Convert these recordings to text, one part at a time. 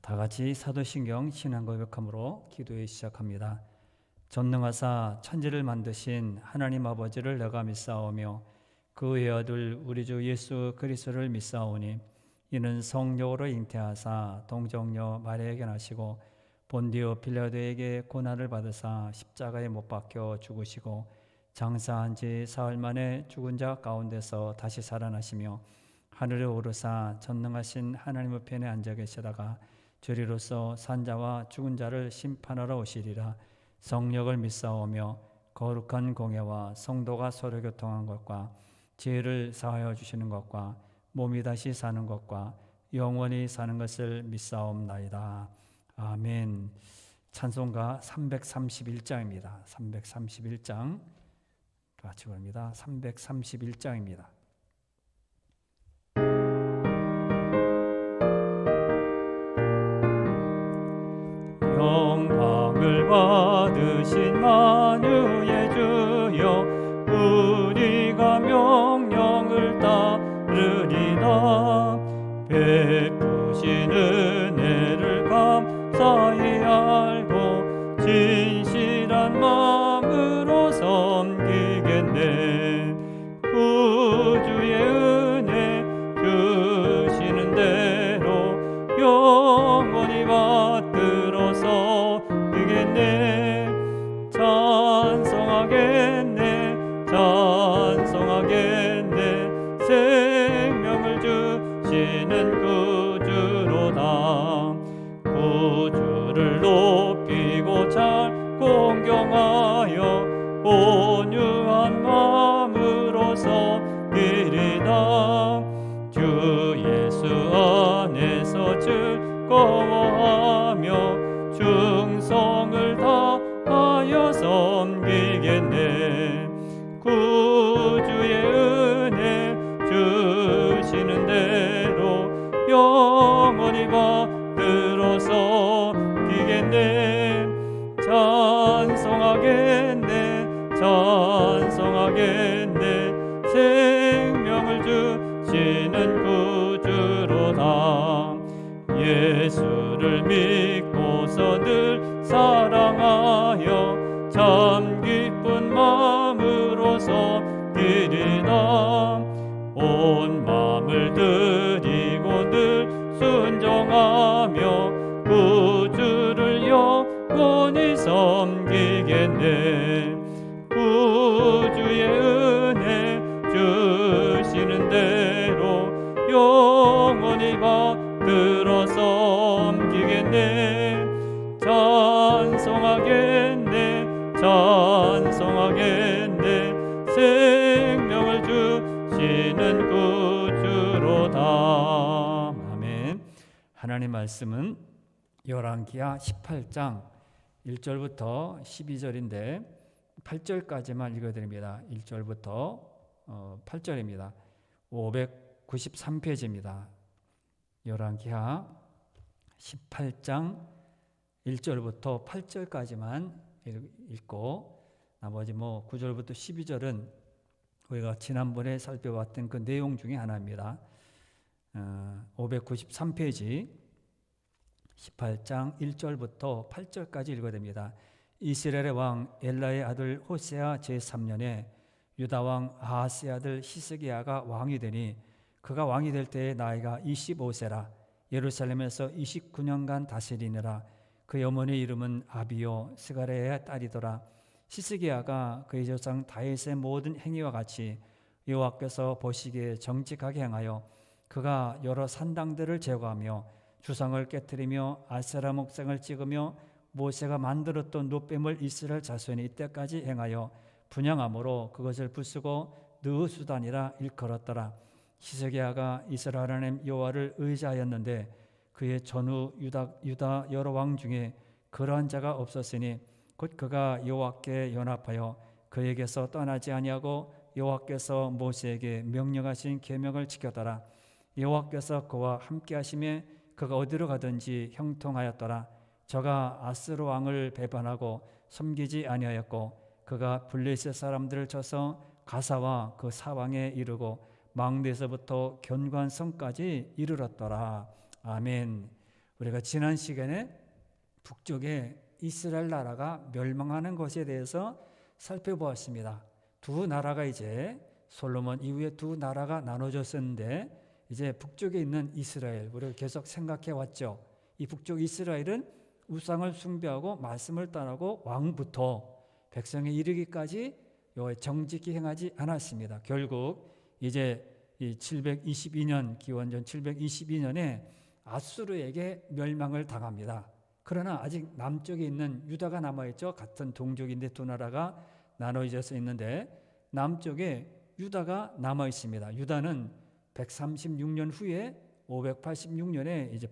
다 같이 사도신경 신앙고백함으로 기도에 시작합니다. 전능하사 천지를 만드신 하나님 아버지를 내가 믿사오며 그 외아들 우리 주 예수 그리스도를 믿사오니 이는 성령으로 잉태하사 동정녀 마리아에게 나시고 본디오 빌라도에게 고난을 받으사 십자가에 못 박혀 죽으시고 장사한 지 사흘 만에 죽은 자 가운데서 다시 살아나시며 하늘에 오르사 전능하신 하나님의 편에 앉아 계시다가 저리로서 산자와 죽은 자를 심판하러 오시리라. 성령을 믿사오며 거룩한 공예와 성도가 서로 교통한 것과 죄를 사하여 주시는 것과 몸이 다시 사는 것과 영원히 사는 것을 믿사옵나이다. 아멘. 찬송가 331장입니다. 331장 같이 부릅니다. 331장입니다. 영광을 받으신 만유의 주여 우리가 명령을 따르리다. 베푸신 은혜를 감사히 알고 진실한 마음으로 섬기겠네. 구주의 은혜 주시는 대로 영원히 받들어서 이겠네. 찬송하겠네 찬송하겠네. 생명을 주시는 구주로다. 구주를 높이고 잘 공경하여 온유한 마음으로 섬기리다. 주 예수 안에서 즐거워하며 충성을 다하여 섬기겠네. 구주의 은혜 주시는 대로 영원히 받들어서 섬기겠네. 찬송하겠네 찬송하겠네. 생명을 주시는 구주로다. 예수를 믿고서 늘 사랑하여 참 기쁜 마음으로 섬기리다. 온 마음을 드리고 늘 순종하며 구주를 영원히 섬기겠네. 구주의 은혜 주시는 대로 영원히 받들어 섬기겠네. 찬송하겠네 찬송하겠네. 생명을 주시는 구주로다. 아멘. 하나님 말씀은 열왕기하 18장 1절부터 12절인데 8절까지만 읽어드립니다. 1절부터 8절입니다. 593페이지입니다. 열왕기하 18장 1절부터 8절까지만 읽고 나머지 9절부터 12절은 우리가 지난번에 살펴봤던 그 내용 중에 하나입니다. 593페이지 18장 1절부터 8절까지 읽어드립니다. 이스라엘의 왕 엘라의 아들 호세아 제3년에 유다 왕 아하스의 아들 히스기야가 왕이 되니 그가 왕이 될 때의 나이가 25세라. 예루살렘에서 29년간 다스리느라. 그의 어머니 이름은 아비요 스가랴의 딸이더라. 히스기야가 그의 조상 다윗의 모든 행위와 같이 여호와께서 보시기에 정직하게 행하여 그가 여러 산당들을 제거하며 주상을 깨뜨리며 아세라 목상을 찍으며 모세가 만들었던 놋뱀을 이스라엘 자손이 이때까지 행하여 분향함으로 그것을 부수고 느수단이라 일컬었더라. 히스기야가 이스라엘 하나님 여호와를 의지하였는데 그의 전후 유다 여러 왕 중에 그러한 자가 없었으니 곧 그가 여호와께 연합하여 그에게서 떠나지 아니하고 여호와께서 모세에게 명령하신 계명을 지켰더라. 여호와께서 그와 함께 하심에 그가 어디로 가든지 형통하였더라. 저가 아스로 왕을 배반하고 섬기지 아니하였고 그가 블레셋 사람들을 쳐서 가사와 그 사방에 이르고 망대에서부터 견관성까지 이르렀더라. 아멘. 우리가 지난 시간에 북쪽에 이스라엘 나라가 멸망하는 것에 대해서 살펴보았습니다. 두 나라가 이제 솔로몬 이후에 두 나라가 나눠졌었는데 이제 북쪽에 있는 이스라엘 우리가 계속 생각해 왔죠. 이 북쪽 이스라엘은 우상을 숭배하고 말씀을 따르고 왕부터 백성에 이르기까지 정직히 행하지 않았습니다. 결국 이제 이 722년 기원전 722년에 아수르에게 멸망을 당합니다. 그러나 아직 남쪽에 있는 유다가 남아있죠. 같은 동족인데 두 나라가 나눠져서 있는데 남쪽에 유다가 남아있습니다. 유다는 136년 후에 586년에 이제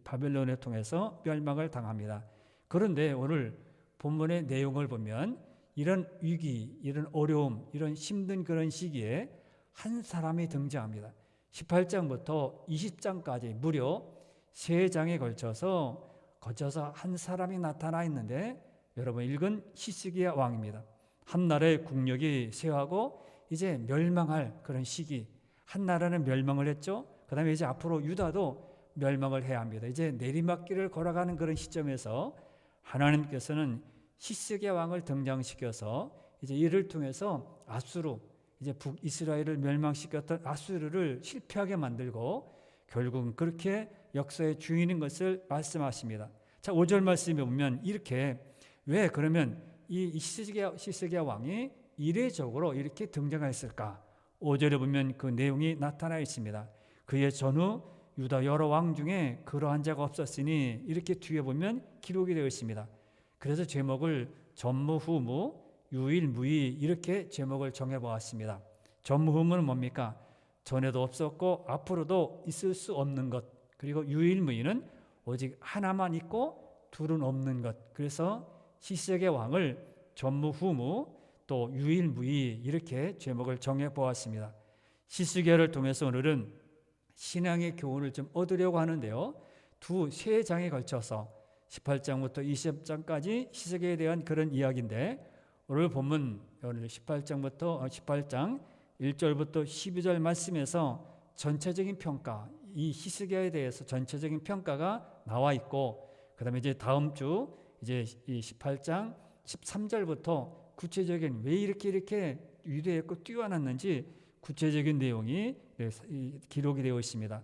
바벨론을 통해서 멸망을 당합니다. 그런데 오늘 본문의 내용을 보면 이런 위기, 이런 어려움, 이런 힘든 그런 시기에 한 사람이 등장합니다. 18장부터 20장까지 무려 3장에 걸쳐서 한 사람이 나타나 있는데 여러분 읽은 히스기야 왕입니다. 한 나라의 국력이 쇠하고 이제 멸망할 그런 시기, 한 나라는 멸망을 했죠. 그 다음에 이제 앞으로 유다도 멸망을 해야 합니다. 이제 내리막길을 걸어가는 그런 시점에서 하나님께서는 히스기야 왕을 등장시켜서 이제 이를 통해서 아수르, 이제 북이스라엘을 멸망시켰던 아수르를 실패하게 만들고 결국은 그렇게 역사의 주인인 것을 말씀하십니다. 자, 5절 말씀에 보면 이렇게 왜 그러면 이 히스기야 왕이 이례적으로 이렇게 등장했을까? 5절에 보면 그 내용이 나타나 있습니다. 그의 전후 유다 여러 왕 중에 그러한 자가 없었으니 이렇게 뒤에 보면 기록이 되어 있습니다. 그래서 제목을 전무후무 유일무이 이렇게 제목을 정해보았습니다. 전무후무는 뭡니까? 전에도 없었고 앞으로도 있을 수 없는 것, 그리고 유일무이는 오직 하나만 있고 둘은 없는 것. 그래서 히스기야 왕을 전무후무 또 유일무이 이렇게 제목을 정해보았습니다. 히스기야를 통해서 오늘은 신앙의 교훈을 좀 얻으려고 하는데요. 세 장에 걸쳐서 18장부터 20장까지 히스기야에 대한 그런 이야기인데 오늘 본문 오늘 18장 1절부터 12절 말씀에서 전체적인 평가, 이 히스기야에 대해서 전체적인 평가가 나와 있고 그다음에 이제 다음 주 이제 이 18장 13절부터 구체적인 왜 이렇게 위대했고 뛰어났는지 구체적인 내용이 기록이 되어 있습니다.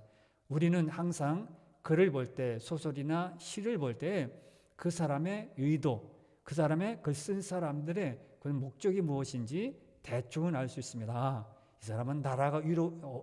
우리는 항상 글을 볼 때, 소설이나 시를 볼 때 그 사람의 의도, 그 사람의 글 쓴 사람들의 그 목적이 무엇인지 대충은 알 수 있습니다. 이 사람은 나라가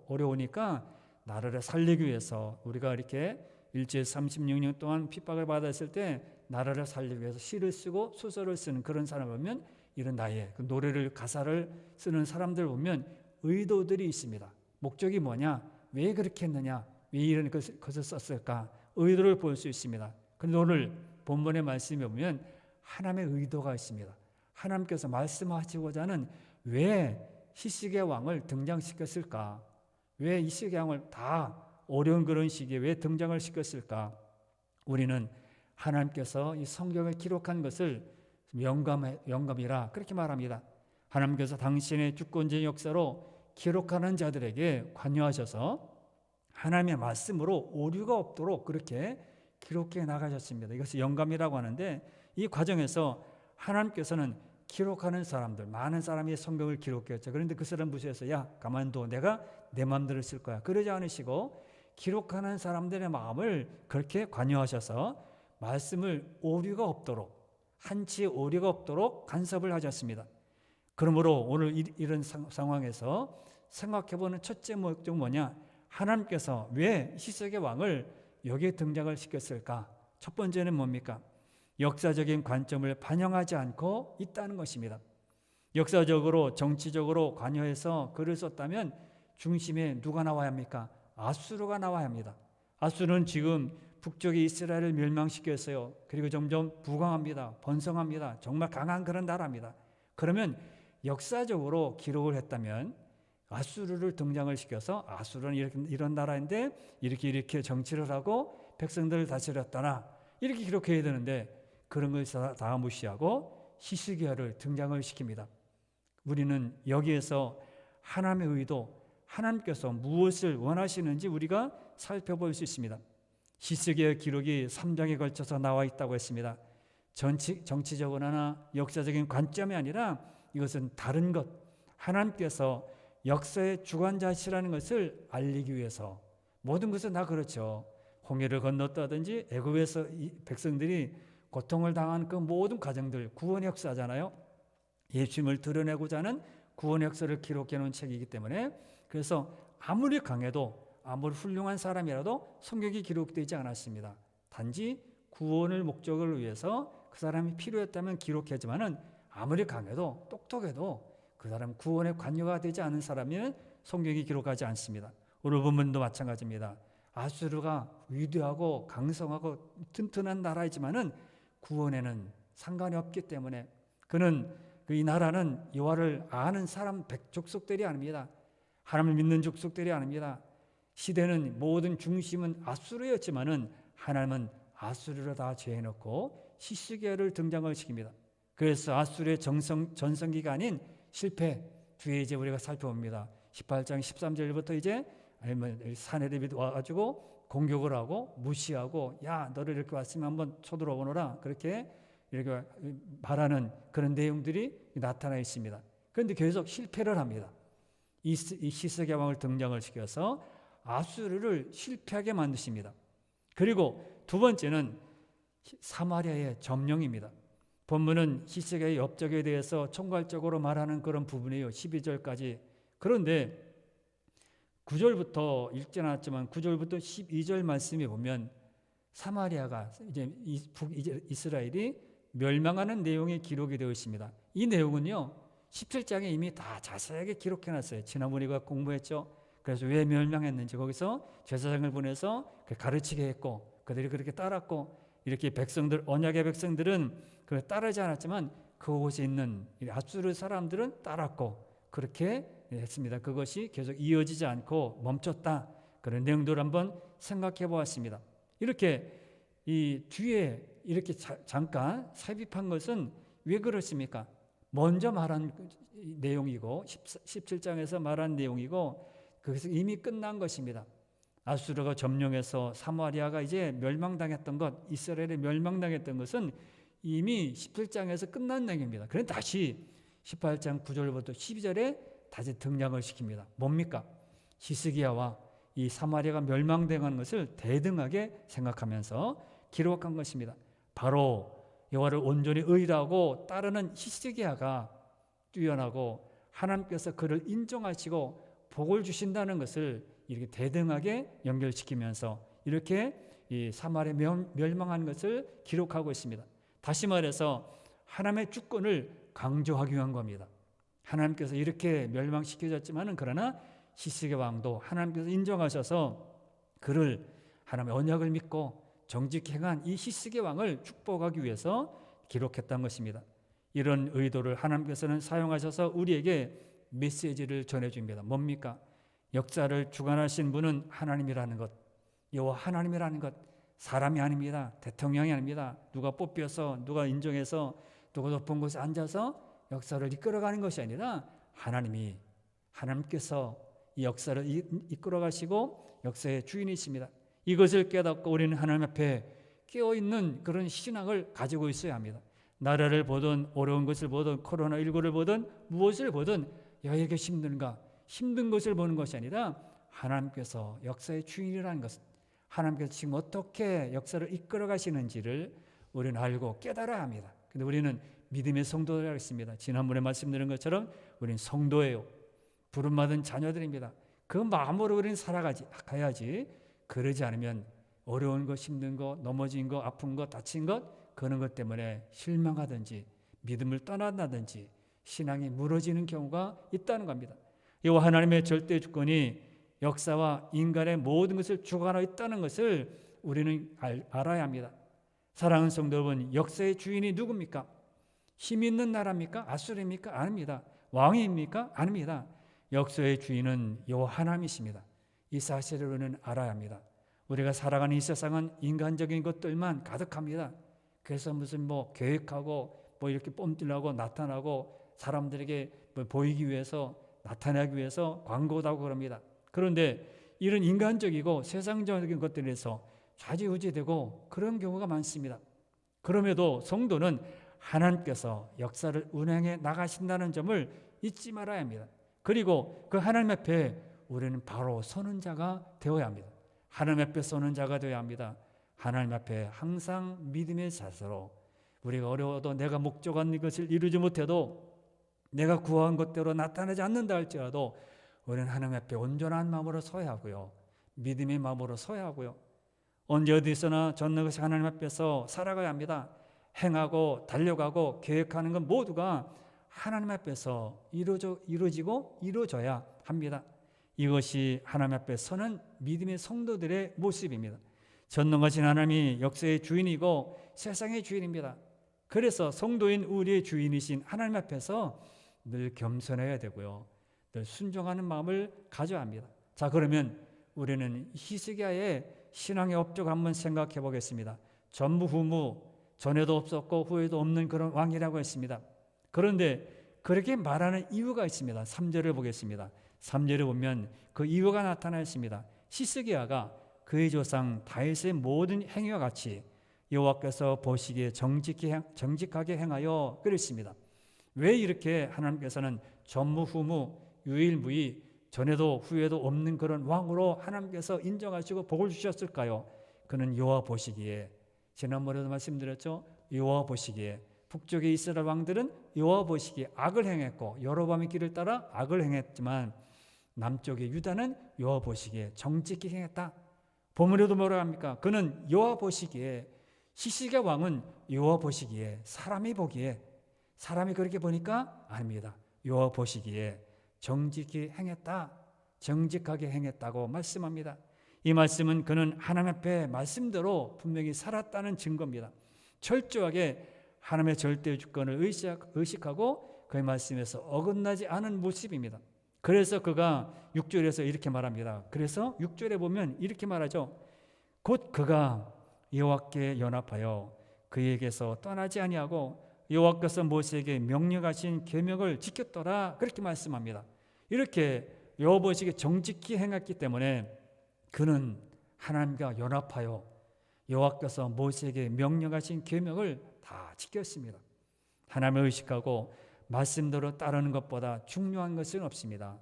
어려우니까 나라를 살리기 위해서 우리가 이렇게 일제 36년 동안 핍박을 받았을 때 나라를 살리기 위해서 시를 쓰고 소설을 쓰는 그런 사람을 보면 이런 나의 그 노래를 가사를 쓰는 사람들 보면 의도들이 있습니다. 목적이 뭐냐? 왜 그렇게 했느냐? 왜 이런 것을 썼을까? 의도를 볼 수 있습니다. 그런데 오늘 본문의 말씀에 보면 하나님의 의도가 있습니다. 하나님께서 말씀하시고자 하는 왜 히스기야 왕을 등장시켰을까? 왜 히스기야 왕을 다 어려운 그런 시기에 왜 등장을 시켰을까? 우리는 하나님께서 이 성경을 기록한 것을 영감이라 그렇게 말합니다. 하나님께서 당신의 주권적인 역사로 기록하는 자들에게 관여하셔서 하나님의 말씀으로 오류가 없도록 그렇게 기록해 나가셨습니다. 이것을 영감이라고 하는데 이 과정에서 하나님께서는 기록하는 사람들, 많은 사람이 성경을 기록했죠. 그런데 그 사람 무시해서 야 가만둬, 내가 내 마음대로 쓸 거야. 그러지 않으시고 기록하는 사람들의 마음을 그렇게 관여하셔서 말씀을 오류가 없도록, 한치 오류가 없도록 간섭을 하셨습니다. 그러므로 오늘 이런 상황에서 생각해보는 첫째 목적은 뭐냐? 하나님께서 왜 히스기야 왕을 여기에 등장을 시켰을까? 첫 번째는 뭡니까? 역사적인 관점을 반영하지 않고 있다는 것입니다. 역사적으로 정치적으로 관여해서 글을 썼다면 중심에 누가 나와야 합니까? 아수르가 나와야 합니다. 아수르는 지금 북쪽의 이스라엘을 멸망시켰어요. 그리고 점점 부강합니다. 번성합니다. 정말 강한 그런 나라입니다. 그러면 역사적으로 기록을 했다면 아수르를 등장을 시켜서 아수르는 이런 나라인데 이렇게 정치를 하고 백성들을 다스렸더라 이렇게 기록해야 되는데 그런 것을 다 무시하고 히스기야를 등장을 시킵니다. 우리는 여기에서 하나님의 의도, 하나님께서 무엇을 원하시는지 우리가 살펴볼 수 있습니다. 히스기야 기록이 3장에 걸쳐서 나와 있다고 했습니다. 정치적으로나 역사적인 관점이 아니라 이것은 다른 것, 하나님께서 역사의 주관자시라는 것을 알리기 위해서 모든 것은 다 그렇죠. 홍해를 건넜다든지 애굽에서 백성들이 고통을 당한 그 모든 과정들 구원의 역사잖아요. 예수님을 드러내고자 하는 구원의 역사를 기록해 놓은 책이기 때문에 그래서 아무리 강해도 아무리 훌륭한 사람이라도 성경이 기록되지 않았습니다. 단지 구원을 목적을 위해서 그 사람이 필요했다면 기록하지만은 아무리 강해도 똑똑해도 그 사람 구원의 관여가 되지 않은 사람은 성경이 기록하지 않습니다. 오늘 본문도 마찬가지입니다. 아수르가 위대하고 강성하고 튼튼한 나라이지만은 구원에는 상관이 없기 때문에 그는 이 나라는 여호와를 아는 사람 족속들이 아닙니다. 하나님을 믿는 족속들이 아닙니다. 시대는 모든 중심은 아수르였지만은 하나님은 아수르를 다 제해놓고 히스기야를 등장을 시킵니다. 그래서 아수르의 전성기가 아닌 실패 뒤에 이제 우리가 살펴봅니다. 18장 13절부터 이제 사내립이 와가지고 공격을 하고 무시하고 야 너를 이렇게 왔으면 한번 쳐들어보노라 그렇게 이렇게 말하는 그런 내용들이 나타나 있습니다. 그런데 계속 실패를 합니다. 이 히스기야 왕을 등장을 시켜서 아수르를 실패하게 만드십니다. 그리고 두 번째는 사마리아의 점령입니다. 본문은 히스기야의 업적에 대해서 총괄적으로 말하는 그런 부분이에요. 12절까지. 그런데 9절부터 읽지 않았지만 9절부터 12절 말씀에 보면 사마리아가 이제 이스라엘이 멸망하는 내용이 기록이 되어 있습니다. 이 내용은요 17장에 이미 다 자세하게 기록해 놨어요. 지난번에 우리가 공부했죠. 그래서 왜 멸망했는지 거기서 제사장을 보내서 가르치게 했고 그들이 그렇게 따랐고 이렇게 백성들 언약의 백성들은 그걸 따르지 않았지만 그곳에 있는 아수르 사람들은 따랐고 그렇게 했습니다. 그것이 계속 이어지지 않고 멈췄다. 그런 내용들을 한번 생각해 보았습니다. 이렇게 이 뒤에 이렇게 잠깐 삽입한 것은 왜 그렇습니까? 먼저 말한 내용이고 17장에서 말한 내용이고 거기서 이미 끝난 것입니다. 아수르가 점령해서 사마리아가 이제 멸망당했던 것, 이스라엘이 멸망당했던 것은 이미 17장에서 끝난 내용입니다. 그런데 다시 18장 9절부터 12절에 다시 등장을 시킵니다. 뭡니까? 히스기야와 이 사마리아가 멸망당한 것을 대등하게 생각하면서 기록한 것입니다. 바로 여호와를 온전히 의라고 따르는 히스기야가 뛰어나고 하나님께서 그를 인정하시고 복을 주신다는 것을 이렇게 대등하게 연결시키면서 이렇게 이 사마리아 멸망한 것을 기록하고 있습니다. 다시 말해서 하나님의 주권을 강조하기 위한 겁니다. 하나님께서 이렇게 멸망시켜졌지만은 그러나 히스기야 왕도 하나님께서 인정하셔서 그를 하나님의 언약을 믿고 정직히 행한 이 히스기야 왕을 축복하기 위해서 기록했던 것입니다. 이런 의도를 하나님께서는 사용하셔서 우리에게 메시지를 전해줍니다. 뭡니까? 역사를 주관하신 분은 하나님이라는 것, 여호와 하나님이라는 것, 사람이 아닙니다. 대통령이 아닙니다. 누가 뽑혀서 누가 인정해서 누가 높은 곳에 앉아서 역사를 이끌어가는 것이 아니라 하나님께서 이 역사를 이끌어가시고 역사의 주인이십니다. 이것을 깨닫고 우리는 하나님 앞에 깨어있는 그런 신앙을 가지고 있어야 합니다. 나라를 보든 어려운 것을 보든 코로나19를 보든 무엇을 보든 야 이렇게 힘든가? 힘든 것을 보는 것이 아니라 하나님께서 역사의 주인이라는 것, 하나님께서 지금 어떻게 역사를 이끌어 가시는지를 우리는 알고 깨달아야 합니다. 근데 우리는 믿음의 성도들이라고 했습니다. 지난번에 말씀드린 것처럼 우리는 성도예요. 부름받은 자녀들입니다. 그 마음으로 우리는 살아가야지. 그러지 않으면 어려운 것, 힘든 것, 넘어진 것, 아픈 것, 다친 것 그런 것 때문에 실망하든지 믿음을 떠난다든지 신앙이 무너지는 경우가 있다는 겁니다. 이와 하나님의 절대 주권이 역사와 인간의 모든 것을 주관하고 있다는 것을 우리는 알아야 합니다. 사랑하는 성도 여러분, 역사의 주인이 누굽니까? 힘 있는 나라입니까? 아수르입니까? 아닙니다. 왕입니까? 아닙니다. 역사의 주인은 여호와 하나님이십니다. 이 사실을 우리는 알아야 합니다. 우리가 살아가는 이 세상은 인간적인 것들만 가득합니다. 그래서 무슨 계획하고 이렇게 뽐뜨려고 나타나고 사람들에게 보이기 위해서 나타나기 위해서 광고도 하고 그럽니다. 그런데 이런 인간적이고 세상적인 것들에서 좌지우지되고 그런 경우가 많습니다. 그럼에도 성도는 하나님께서 역사를 운행해 나가신다는 점을 잊지 말아야 합니다. 그리고 그 하나님 앞에 우리는 바로 서는 자가 되어야 합니다. 하나님 앞에 서는 자가 되어야 합니다. 하나님 앞에 항상 믿음의 자세로, 우리가 어려워도 내가 목적한 것을 이루지 못해도 내가 구한 것대로 나타나지 않는다 할지라도 우리는 하나님 앞에 온전한 마음으로 서야 하고요, 믿음의 마음으로 서야 하고요, 언제 어디서나 저는 것이 하나님 앞에서 살아가야 합니다. 행하고 달려가고 계획하는 건 모두가 하나님 앞에서 이루어지고 이루어져야 합니다. 이것이 하나님 앞에 서는 믿음의 성도들의 모습입니다. 전능하신 하나님이 역사의 주인이고 세상의 주인입니다. 그래서 성도인 우리의 주인이신 하나님 앞에서 늘 겸손해야 되고요, 늘 순종하는 마음을 가져야 합니다. 자, 그러면 우리는 히스기야의 신앙의 업적 한번 생각해 보겠습니다. 전무후무, 전에도 없었고 후에도 없는 그런 왕이라고 했습니다. 그런데 그렇게 말하는 이유가 있습니다. 3절을 보겠습니다. 3절을 보면 그 이유가 나타나 있습니다. 히스기야가 그의 조상 다윗의 모든 행위와 같이 여호와께서 보시기에 정직하게 행하여 그랬습니다. 왜 이렇게 하나님께서는 전무후무, 유일무이, 전에도 후에도 없는 그런 왕으로 하나님께서 인정하시고 복을 주셨을까요? 그는 여호와 보시기에, 지난번에도 말씀드렸죠, 여호와 보시기에 북쪽의 이스라엘 왕들은 여호와 보시기에 악을 행했고 여로보암의 길을 따라 악을 행했지만 남쪽의 유다는 여호와 보시기에 정직히 행했다. 본문에도 뭐라 합니까? 그는 여호와 보시기에, 히스기야 왕은 여호와 보시기에, 사람이 보기에, 사람이 그렇게 보니까 아닙니다. 여호와 보시기에 정직히 행했다, 정직하게 행했다고 말씀합니다. 이 말씀은 그는 하나님 앞에 말씀대로 분명히 살았다는 증거입니다. 철저하게 하나님의 절대 주권을 의식하고 그의 말씀에서 어긋나지 않은 모습입니다. 그래서 그가 6절에서 이렇게 말합니다. 그래서 6절에 보면 이렇게 말하죠. 곧 그가 여호와께 연합하여 그에게서 떠나지 아니하고 여호와께서 모세에게 명령하신 계명을 지켰더라, 그렇게 말씀합니다. 이렇게 여호와 보시기에 정직히 행했기 때문에 그는 하나님과 연합하여 여호와께서 모세에게 명령하신 계명을 다 지켰습니다. 하나님을 의식하고 말씀대로 따르는 것보다 중요한 것은 없습니다.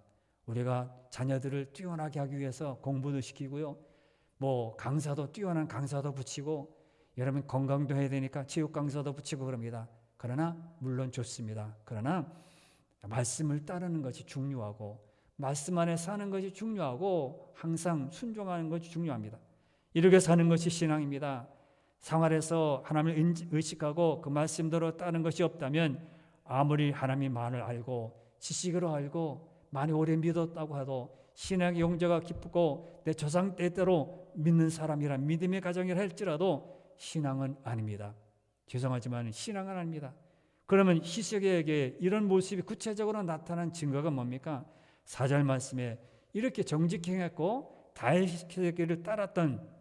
우리가 자녀들을 뛰어나게 하기 위해서 공부도 시키고요, 강사도, 뛰어난 강사도 붙이고, 여러분 건강도 해야 되니까 체육 강사도 붙이고 그럽니다. 그러나 물론 좋습니다. 그러나 말씀을 따르는 것이 중요하고, 말씀 안에 사는 것이 중요하고, 항상 순종하는 것이 중요합니다. 이렇게 사는 것이 신앙입니다. 생활에서 하나님을 의식하고 그 말씀대로 따르는 것이 없다면 아무리 하나님이 많이 알고 지식으로 알고 많이 오래 믿었다고 해도, 신앙의 용자가 기쁘고 내 조상 때대로 믿는 사람이라 믿음의 가정이라 할지라도 신앙은 아닙니다. 죄송하지만 신앙은 아닙니다. 그러면 히스기야에게 이런 모습이 구체적으로 나타난 증거가 뭡니까? 4절 말씀에 이렇게 정직히 행했고 다윗의 길을 따랐던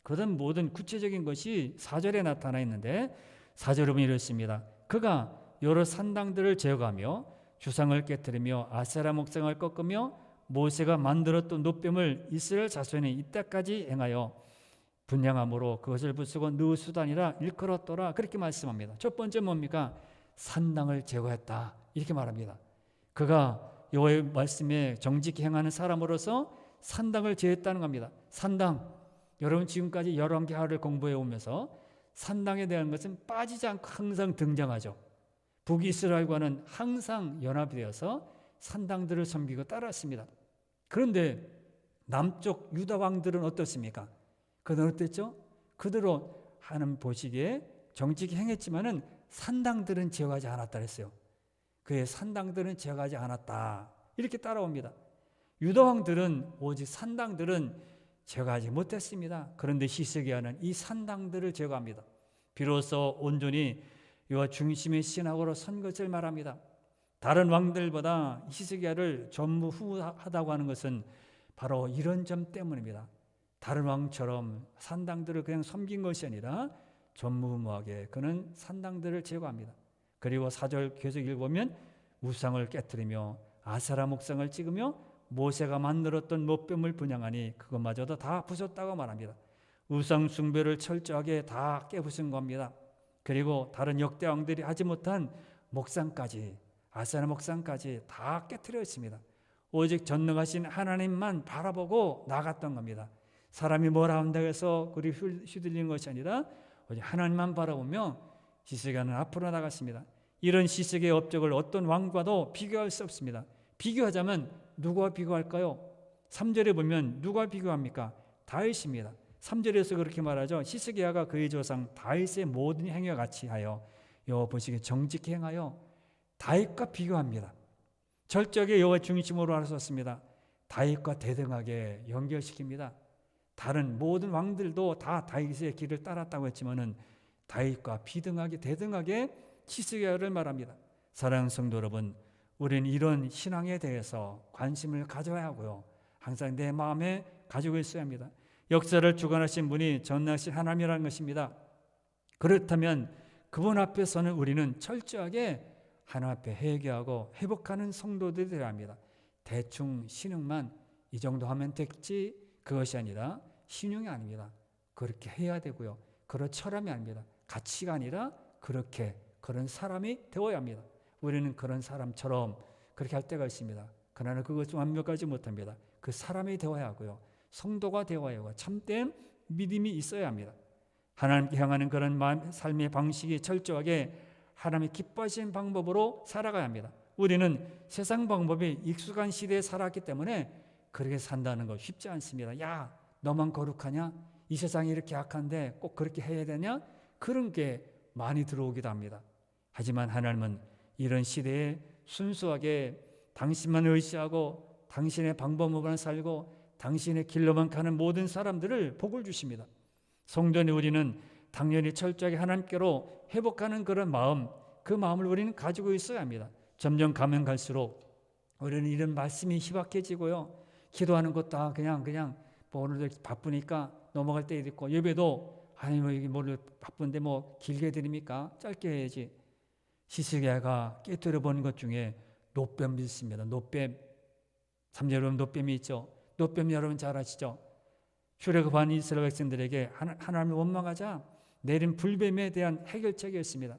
그런 모든 구체적인 것이 4절에 나타나 있는데, 4절에 보면 이렇습니다. 그가 여러 산당들을 제거하며 주상을 깨뜨리며 아세라 목상을 꺾으며 모세가 만들었던 노뱀을 이스라엘 자손이 이때까지 행하여 분양함으로 그것을 부수고 느수단이라 일컬었더라, 그렇게 말씀합니다. 첫 번째 뭡니까? 산당을 제거했다, 이렇게 말합니다. 그가 여호와의 말씀에 정직히 행하는 사람으로서 산당을 제했다는 겁니다. 산당, 여러분 지금까지 열왕기하를 공부해 오면서 산당에 대한 것은 빠지지 않고 항상 등장하죠. 북이스라엘과는 항상 연합이 되어서 산당들을 섬기고 따랐습니다. 그런데 남쪽 유다 왕들은 어떻습니까? 그들은 어땠죠? 그들은 하나님 보시기에 정직히 행했지만은 산당들은 제어하지 않았다 그랬어요. 그의 산당들은 제어하지 않았다, 이렇게 따라옵니다. 유다 왕들은 오직 산당들은 제거하지 못했습니다. 그런데 히스기야는 이 산당들을 제거합니다. 비로소 온전히 여호와 중심의 신학으로 선 것을 말합니다. 다른 왕들보다 히스기야를 전무후무하다고 하는 것은 바로 이런 점 때문입니다. 다른 왕처럼 산당들을 그냥 섬긴 것이 아니라 전무후무하게 그는 산당들을 제거합니다. 그리고 4절 계속 읽어보면 우상을 깨뜨리며 아세라 목상을 찍으며 모세가 만들었던 노뱀을 분양하니 그것마저도 다 부쉈다고 말합니다. 우상 숭배를 철저하게 다 깨부순 겁니다. 그리고 다른 역대 왕들이 하지 못한 목상까지, 아세라 목상까지 다 깨트렸습니다. 오직 전능하신 하나님만 바라보고 나갔던 겁니다. 사람이 뭐라 한다고 해서 그리 휘둘리는 것이 아니라 오직 하나님만 바라보며 시스기야는 앞으로 나갔습니다. 이런 시스기의 업적을 어떤 왕과도 비교할 수 없습니다. 비교하자면 누구와 비교할까요? 3절에 보면 누가 비교합니까? 다윗입니다. 3절에서 그렇게 말하죠. 시스기야가 그의 조상 다윗의 모든 행위와 같이 하여 여호와 보시기에 정직히 행하여 다윗과 비교합니다. 철저하게 여호와 중심으로 하셨습니다. 다윗과 대등하게 연결시킵니다. 다른 모든 왕들도 다 다윗의 길을 따랐다고 했지만은 다윗과 비등하게 대등하게 시스기야를 말합니다. 사랑하는 성도 여러분, 우리는 이런 신앙에 대해서 관심을 가져야 하고요. 항상 내 마음에 가지고 있어야 합니다. 역사를 주관하신 분이 전능하신 하나님이라는 것입니다. 그렇다면 그분 앞에서는 우리는 철저하게 하나님 앞에 회개하고 회복하는 성도들이 되어야 합니다. 대충 신앙만 이 정도 하면 됐지 그것이 아니라 신용이 아닙니다. 그렇게 해야 되고요. 그런 철학이 아닙니다. 가치가 아니라 그런 사람이 되어야 합니다. 우리는 그런 사람처럼 그렇게 할 때가 있습니다. 그러나 그것은 완벽하지 못합니다. 그 사람이 되어야 하고요. 성도가 되어야 하고 참된 믿음이 있어야 합니다. 하나님께 향하는 그런 삶의 방식이 철저하게 하나님이 기뻐하시는 방법으로 살아가야 합니다. 우리는 세상 방법이 익숙한 시대에 살았기 때문에 그렇게 산다는 거 쉽지 않습니다. 야, 너만 거룩하냐? 이 세상이 이렇게 악한데 꼭 그렇게 해야 되냐? 그런 게 많이 들어오기도 합니다. 하지만 하나님은 이런 시대에 순수하게 당신만 의지하고 당신의 방법으로만 살고 당신의 길로만 가는 모든 사람들을 복을 주십니다. 성도인 우리는 당연히 철저하게 하나님께로 회복하는 그런 마음, 그 마음을 우리는 가지고 있어야 합니다. 점점 가면 갈수록 우리는 이런 말씀이 희박해지고요. 기도하는 것도 그냥 뭐 오늘도 바쁘니까 넘어갈 때도 있고, 예배도 아니 뭐 이게 뭘 바쁜데 뭐 길게 드립니까? 짧게 해야지. 시스기야가 깨뜨려 본 것 중에 노뱀이 있습니다. 노뱀. 3절 보면 노뱀이 있죠. 노뱀 여러분 잘 아시죠? 출애굽한 이스라엘 백성들에게 하나님을 원망하자 내린 불뱀에 대한 해결책이었습니다.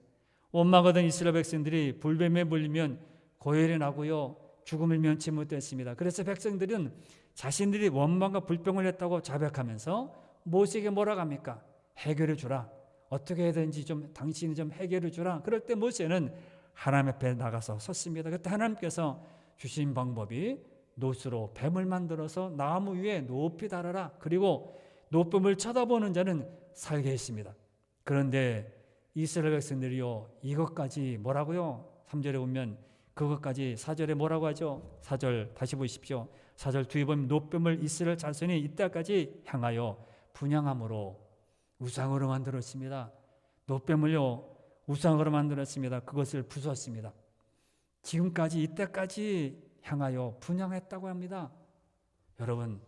원망하던 이스라엘 백성들이 불뱀에 물리면 고열이 나고요. 죽음을 면치 못했습니다. 그래서 백성들은 자신들이 원망과 불평을 했다고 자백하면서 모세에게 뭐라고 합니까? 해결해 주라. 어떻게 해야되는지 당신이 좀 해결해 주라. 그럴 때 모세는 하나님 앞에 나가서 섰습니다. 그때 하나님께서 주신 방법이 노수로 뱀을 만들어서 나무 위에 높이 달아라. 그리고 노뱀을 쳐다보는 자는 살게 했습니다. 그런데 이스라엘 백성들이요, 이것까지 뭐라고요? 3절에 보면 그것까지 4절에 뭐라고 하죠? 4절 다시 보십시오. 4절 뒤에 보면 노뱀을 이스라엘 자손이 이때까지 향하여 분향함으로 우상으로 만들었습니다. 노뱀을요 우상으로 만들었습니다. 그것을 부쉈습니다. 지금까지 이때까지 향하여 분향했다고 합니다. 여러분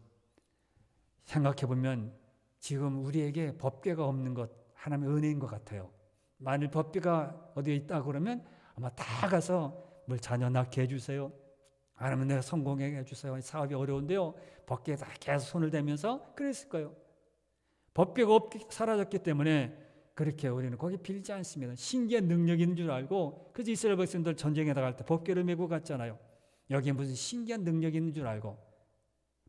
생각해보면 지금 우리에게 법궤가 없는 것 하나님의 은혜인 것 같아요. 만일 법궤가 어디에 있다 그러면 아마 다 가서 뭘 자녀 낳게 해주세요. 아니면 내가 성공하게 해주세요. 사업이 어려운데요. 법궤에 다 계속 손을 대면서 그랬을 거예요. 법궤가 사라졌기 때문에 그렇게 우리는 거기 빌지 않습니다. 신기한 능력이 있는 줄 알고, 그래서 이스라엘 백성들 전쟁에 나갈 때 법궤를 메고 갔잖아요. 여기에 무슨 신기한 능력이 있는 줄 알고.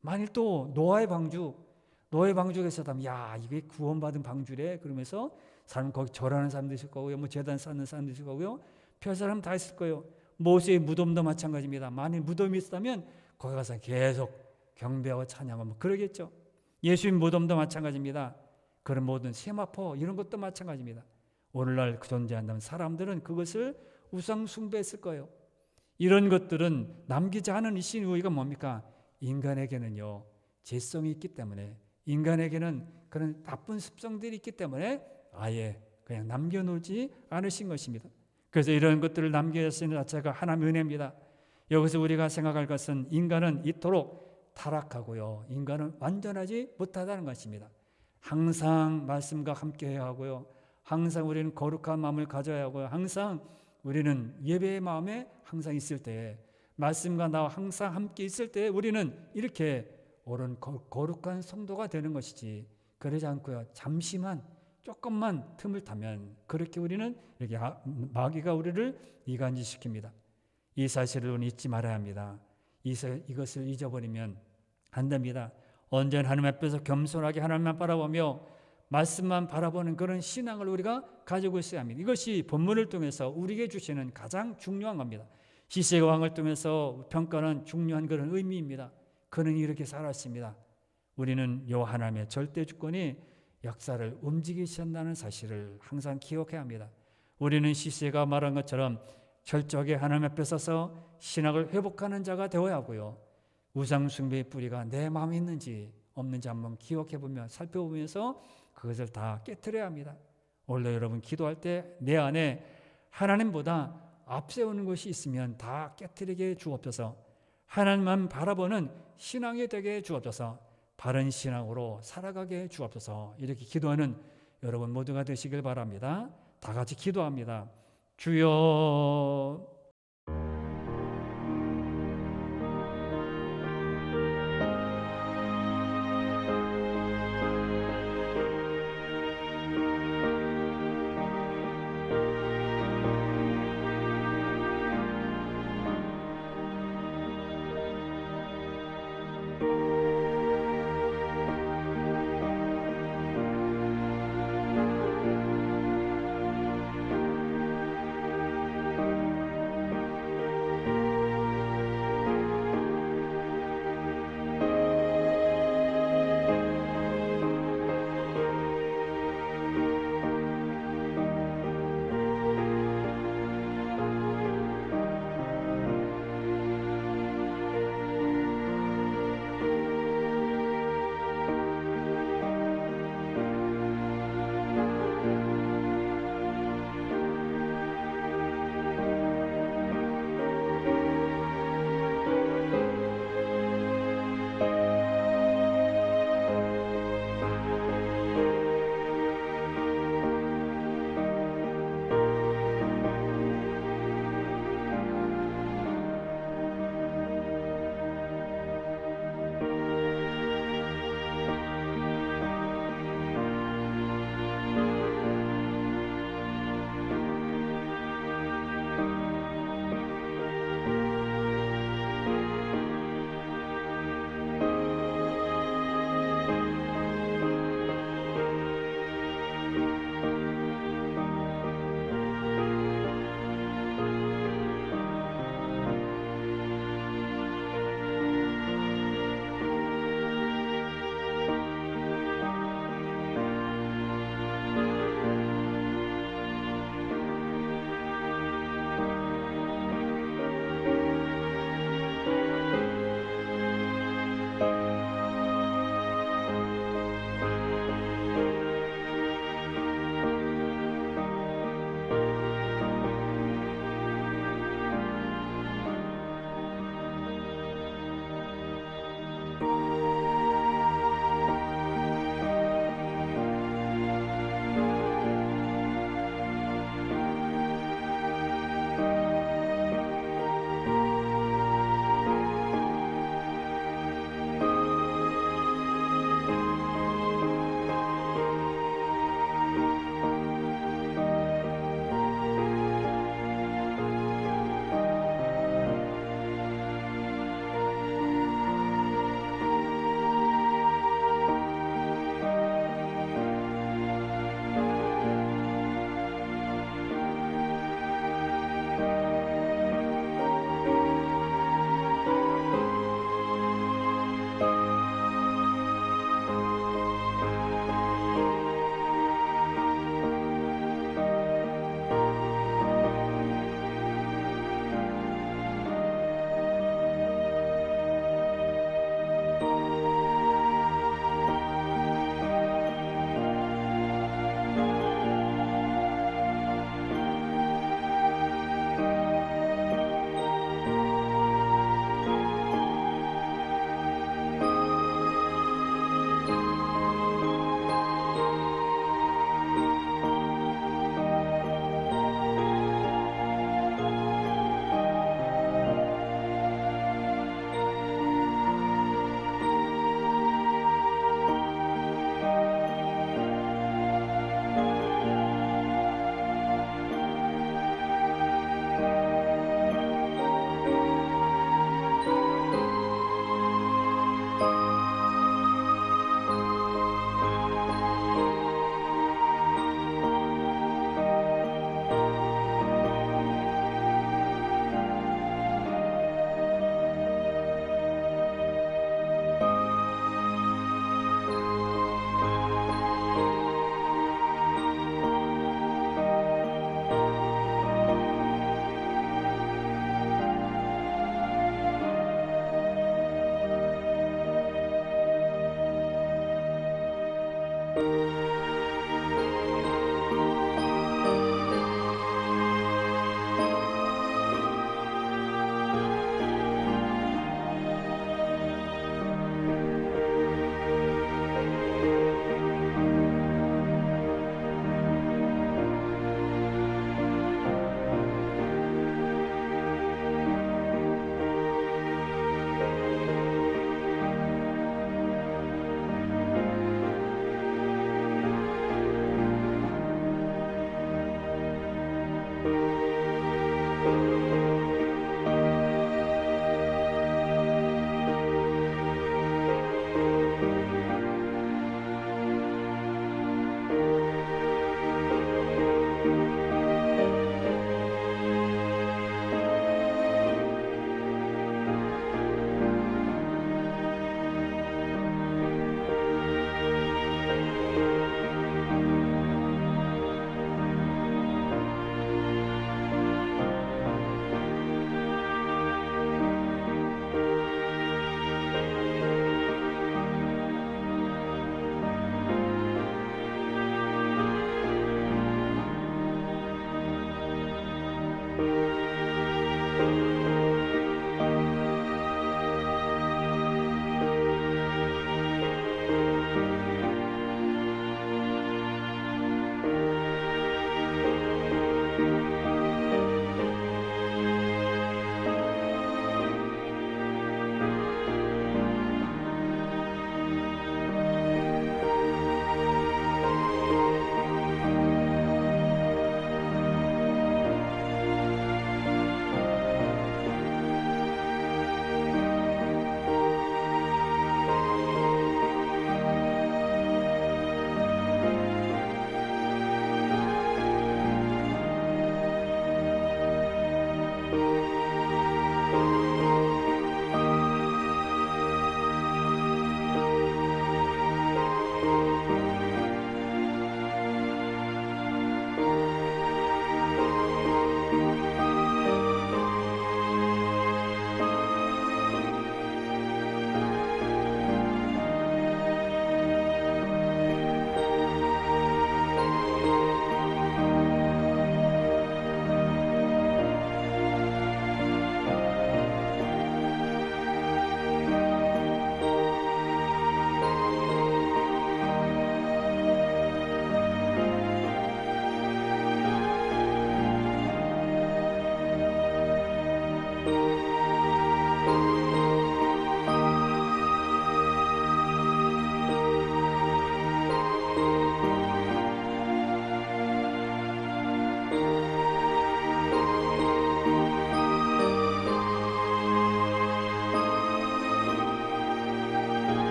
만일 또 노아의 방주가 있었다면 야 이게 구원받은 방주래 그러면서 사람 거기 절하는 사람도 있을 거고요. 뭐 제단 쌓는 사람도 있을 거고요. 별 사람 다 있을 거예요. 모세의 무덤도 마찬가지입니다. 만일 무덤이 있다면 거기 가서 계속 경배하고 찬양하고 뭐 그러겠죠. 예수님 무덤도 마찬가지입니다. 그런 모든 세마포 이런 것도 마찬가지입니다. 오늘날 존재한다면 사람들은 그것을 우상 숭배했을 거예요. 이런 것들은 남기지 않은 이신 우위가 뭡니까? 인간에게는요 죄성이 있기 때문에, 인간에게는 그런 나쁜 습성들이 있기 때문에 아예 그냥 남겨놓지 않으신 것입니다. 그래서 이런 것들을 남겨주시는 자체가 하나님의 은혜입니다. 여기서 우리가 생각할 것은 인간은 이토록 타락하고요, 인간은 완전하지 못하다는 것입니다. 항상 말씀과 함께해야 하고요, 항상 우리는 거룩한 마음을 가져야 하고요, 항상 우리는 예배의 마음에 항상 있을 때, 말씀과 나와 항상 함께 있을 때 우리는 이렇게 옳은 거룩한 성도가 되는 것이지, 그러지 않고요. 잠시만 조금만 틈을 타면 그렇게 우리는 이렇게 마귀가 우리를 이간질시킵니다. 이 사실을 우리는 잊지 말아야 합니다. 이것을 잊어버리면 안 됩니다. 언제나 하나님 앞에서 겸손하게 하나님만 바라보며 말씀만 바라보는 그런 신앙을 우리가 가지고 있어야 합니다. 이것이 본문을 통해서 우리에게 주시는 가장 중요한 겁니다. 시세의 왕을 통해서 평가는 중요한 그런 의미입니다. 그는 이렇게 살았습니다. 우리는 요 하나님의 절대 주권이 역사를 움직이신다는 사실을 항상 기억해야 합니다. 우리는 시세가 말한 것처럼 철저하게 하나님 앞에 서서 신앙을 회복하는 자가 되어야 하고요. 우상 숭배의 뿌리가 내 마음에 있는지 없는지 한번 기억해 보면 살펴보면서 그것을 다 깨트려야 합니다. 원래 여러분 기도할 때 내 안에 하나님보다 앞세우는 것이 있으면 다 깨트리게 주옵소서. 하나님만 바라보는 신앙이 되게 주옵소서. 바른 신앙으로 살아가게 주옵소서. 이렇게 기도하는 여러분 모두가 되시길 바랍니다. 다 같이 기도합니다. 주여